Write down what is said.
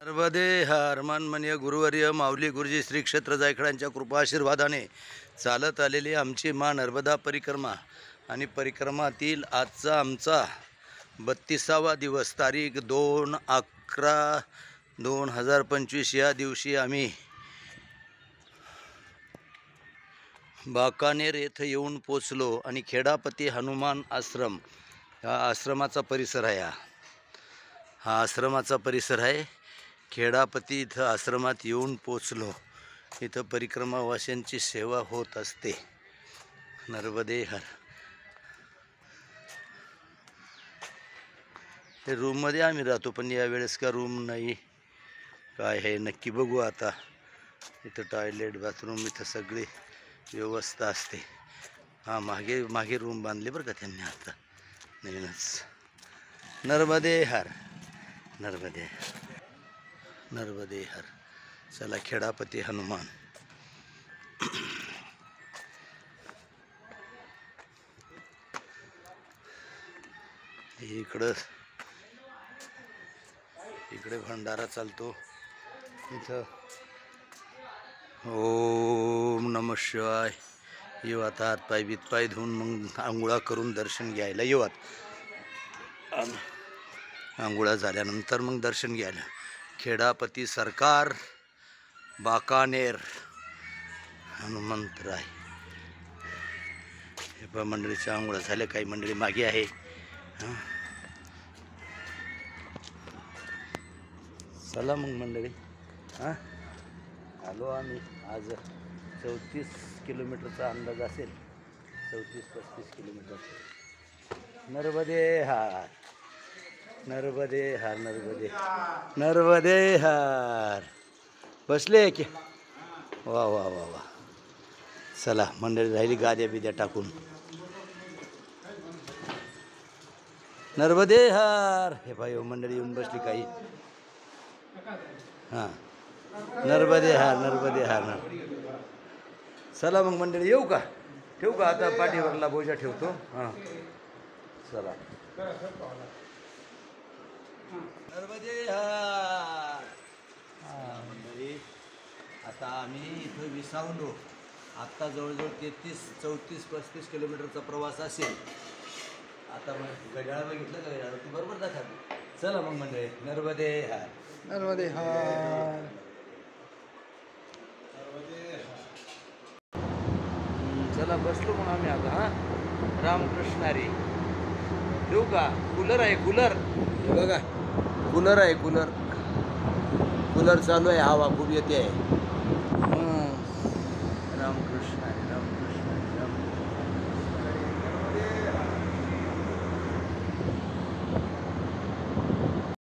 नर्मदे हर मनमान्य गुरुवर्य माऊली गुरुजी श्री क्षेत्र जायकडांच्या कृपा आशीर्वादाने चालत आलेली आमची माँ नर्मदा परिक्रमा आणि परिक्रमातील आजचा आमचा 32वा दिवस तारीख 2/11/2025 या दिवशी आम्ही बाकानेर येथे येऊन पोचलो आणि खेडापती हनुमान आश्रम हा आश्रमाचा परिसर आहे। हा आश्रमाचा परिसर आहे। खेडापती इथं आश्रमात येऊन पोचलो। इथं परिक्रमावाशांची सेवा होत असते। नर्मदे हर। हे रूममध्ये आम्ही राहतो, पण यावेळेस का रूम नाही, काय आहे नक्की बघू आता। इथं टॉयलेट बाथरूम इथं सगळी व्यवस्था असते। हा मागे रूम बांधले बरं का त्यांनी आता नवीनच। नर्मदे हर नर्मदे नर्मदे हर। चला खेडापती हनुमान। इकडे भंडारा चालतो। इथं ओम नमः शिवाय। येऊ आता हातपाय बीतपाय धुवून मग आंघोळा करून दर्शन घ्यायला येऊ। आंघोळा झाल्यानंतर मग दर्शन घ्यायला। खेडापती सरकार बाकानेर हनुमंतराय। हे बा मंडळीच्या आंघोळा झाल्या, काही मंडळी मागे आहे। चला मग मंडळी, आलो आम्ही। आज 34 किलोमीटरचा अंदाज असेल, 34-35 किलोमीटर। नर्मदे हार नर्मदे हार नर्मदे नर्मदे हार। बसले की वा वा वा वा। चला मंडळी, राहिली गाद्या बिद्या टाकून। नर्मदे हार। हे भाई मंडळी येऊन बसली काही। हां नर्मदे हार नर्मदे हार। चला मग मंडळी, येऊ का? ठेवू का? आता पाठीवरला बोजा ठेवतो। हां चला। नर्मदे हार। हां मंडळी, आता आम्ही इथं विसावलो। आत्ता जवळजवळ 34-35 किलोमीटरचा प्रवास असेल। आता मग घड्याळ बघितलं का? घड्याळ ती बरोबर दाखवते। चला मग मंडळी, नर्मदे हार नर्मदे हार। चला बसलो मग आम्ही आता। हां रामकृष्ण हरी। ठेवू का? कूलर आहे, कूलर बघा, कूलर आहे, कूलर चालू आहे, हवा खूप येते आहे। रामकृष्ण हरी।